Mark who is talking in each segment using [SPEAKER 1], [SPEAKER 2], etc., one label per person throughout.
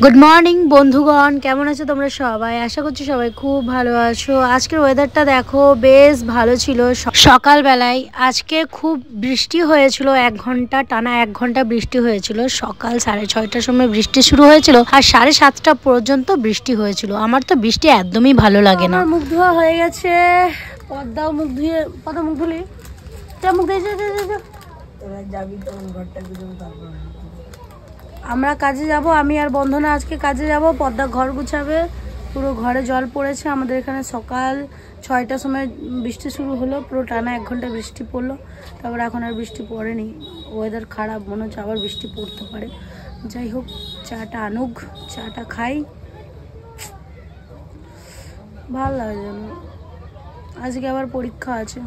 [SPEAKER 1] Good morning বন্ধুগণ, কেমন আছো তোমরা সবাই? আশা করছি সবাই খুব ভালো আছো। আজকের ওয়েদারটা দেখো, বেশ ভালো ছিল। সকালবেলায় আজকে খুব বৃষ্টি হয়েছিল, 1 ঘন্টা টানা 1 ঘন্টা বৃষ্টি হয়েছিল। সকাল 6:30টার সময় বৃষ্টি শুরু হয়েছিল আর 7:30টা পর্যন্ত বৃষ্টি হয়েছিল। আমার তো বৃষ্টি একদমই ভালো লাগে না। মুখ ধোয়া হয়ে গেছে, পদ্মাও মুখ ধুয়ে, পদ্মা মুখ ধুলি, মুখ ধুয়ে যাবি তখন ঘরটা আমরা কাজে যাব। আমি আর বন্ধনা আজকে কাজে যাব। পদ্মা ঘর গুছাবে, পুরো ঘরে জল পড়েছে। আমাদের এখানে সকাল 6টার সময় বৃষ্টি শুরু হলো, পুরো টানা 1 ঘন্টা বৃষ্টি পড়লো। তারপর এখন আর বৃষ্টি পড়েনি, ওয়েদার খারাপ, মনে হচ্ছে আবার বৃষ্টি পড়তে পারে। যাই হোক, চাটা আনুক, চাটা খাই, ভালো লাগে যেন। আজকে আবার পরীক্ষা আছে।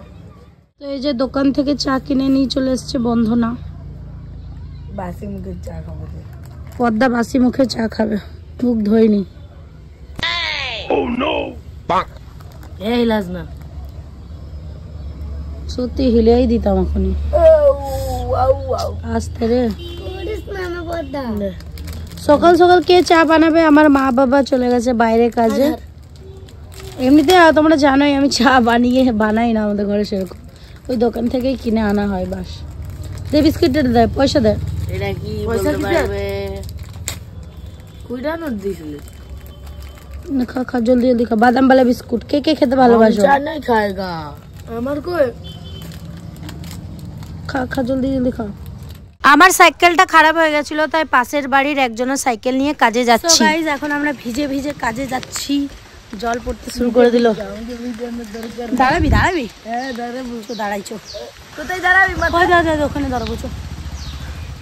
[SPEAKER 1] তো এই যে দোকান থেকে চা কিনে নিয়ে চলে এসছে বন্ধনা। বাসি মুখে চা খাবো, পদ্মা বাসি মুখে চা খাবে, মুখ ধোয়নি। না সত্যি হিলেই দিতাম এখনই। আসতে রে, সকাল সকাল কে চা বানাবে? আমার মা বাবা চলে গেছে বাইরে কাজে। এমনিতে তোমরা জানোই আমি চা বানাই না আমাদের ঘরে সেরকম, ওই দোকান থেকেই কিনে আনা হয়। বাস দে, বিস্কিট দেয়, পয়সা দেয়। এটা কি পয়সা দিতে কুইডা নোট দিছিলে? খা খা, জলদি জলদি খা। বাদাম वाला বিস্কুট কে কে খেতে ভালোবাসো? চা নাই খায়গা আমার কই, খা খা, জলদি জলদি খা। আমার সাইকেলটা খারাপ হয়ে গেছিল, তাই পাশের বাড়ির একজনের সাইকেল নিয়ে কাজে যাচ্ছি। সো গাইস, এখন আমরা ভিজে ভিজে কাজে যাচ্ছি। জল পড়তে শুরু করে দিল। দাঁড়াবি? হ্যাঁ দাঁড়াবো। তো দাঁড়াইছো কোথায়? দাঁড়াবি? ওখানে দাঁড়াবো।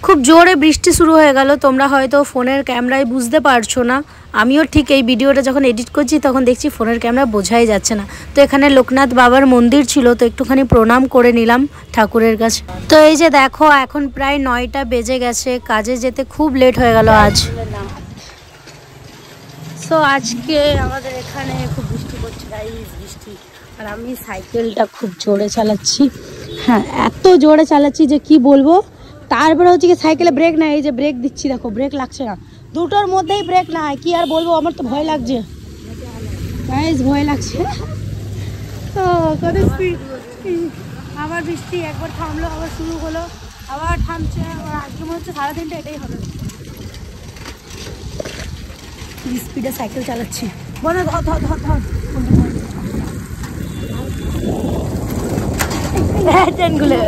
[SPEAKER 1] খুব জোরে বৃষ্টি শুরু হয়ে গেল। তোমরা হয়তো ফোনের ক্যামেরায় বুঝতে পারছো না, আমিও ঠিক এই ভিডিওটা যখন এডিট করছি তখন দেখছি ফোনের ক্যামেরা বোঝাই যাচ্ছে না। তো এখানে লোকনাথ বাবার মন্দির ছিল, তো একটুখানি প্রণাম করে নিলাম ঠাকুরের কাছে। তো এই যে দেখো, এখন প্রায় 9টা বেজে গেছে, কাজে যেতে খুব লেট হয়ে গেল আজ। তো আজকে আমাদের এখানে খুব বৃষ্টি পড়ছে, বৃষ্টি। আর আমি সাইকেলটা খুব জোরে চালাচ্ছি, হ্যাঁ এত জোরে চালাচ্ছি যে কি বলবো। তারপরে হচ্ছে কি, সাইকেলে ব্রেক নাই, এই যে ব্রেক দিচ্ছি দেখো, ব্রেক লাগছে না। দুটোর মধ্যেই ব্রেক নাই, কি আর বলবো, আমার তো ভয় লাগছে, ভয় লাগছে। তো কত স্পিড, আবার বৃষ্টি একবার থামলো, আবার শুরু হলো, আবার থামছে। আবার আজকে মনে হচ্ছে সারাদিনটা এটাই হবে। স্পিডে সাইকেল চালাচ্ছি। বলো, ধর ধর ধর ধর, চেনগুলো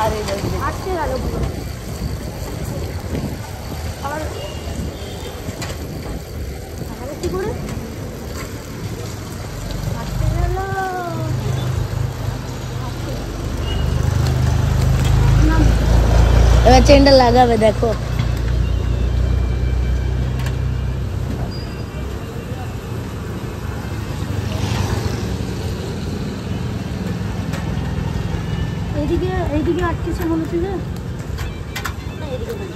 [SPEAKER 1] আরে আটকে গেল পুরো। আবার কি করে আটকে গেল? এবার চেনটা লাগাবে, দেখো। এইদিকে আটকেছে মনে হচ্ছে, যে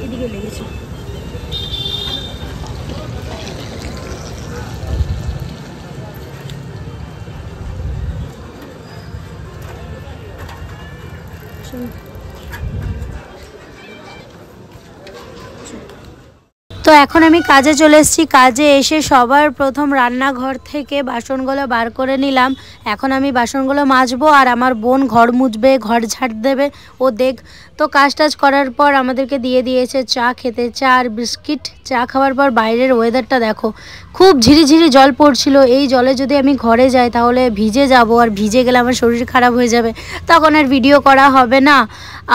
[SPEAKER 1] এদিকে লেগেছে। তো এখন আমি কাজে চলে এসেছি। কাজে এসে সবার প্রথম রান্নাঘর থেকে বাসনগুলো বার করে নিলাম। এখন আমি বাসনগুলো মাজবো, আর আমার বোন ঘর মুছবে, ঘর ঝাড় দেবে। ও দেখ, তো কাজ টাজ করার পর আমাদেরকে দিয়ে দিয়েছে চা খেতে, চা আর বিস্কিট। চা খাওয়ার পর বাইরের ওয়েদারটা দেখো, খুব ঝিরিঝিরি জল পড়ছিল। এই জলে যদি আমি ঘরে যাই তাহলে ভিজে যাব, আর ভিজে গেলে আমার শরীর খারাপ হয়ে যাবে, তখন আর ভিডিও করা হবে না।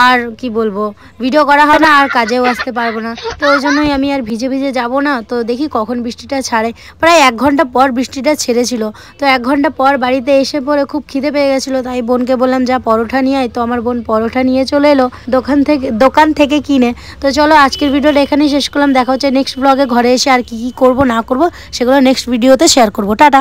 [SPEAKER 1] আর কি বলবো, ভিডিও করা হবে না, আর কাজেও আসতে পারবো না। তো ওই জন্যই আমি আর ভিজে ভিজে যাব না। তো দেখি কখন বৃষ্টিটা ছাড়ে। প্রায় 1 ঘন্টা পর বৃষ্টিটা ছেড়েছিল। তো 1 ঘন্টা পর বাড়িতে এসে পরে খুব খিদে পেয়ে গেছিলো, তাই বোনকে বললাম যা পরোটা নিয়ে আয়। তো আমার বোন পরোটা নিয়ে চলে এলো দোকান থেকে কিনে। তো চলো, আজকের ভিডিওটা এখানেই শেষ করলাম। দেখা হচ্ছে নেক্সট ব্লগে। ঘরে এসে আর কি করব না করব সেগুলো নেক্সট ভিডিওতে শেয়ার করব। টাটা।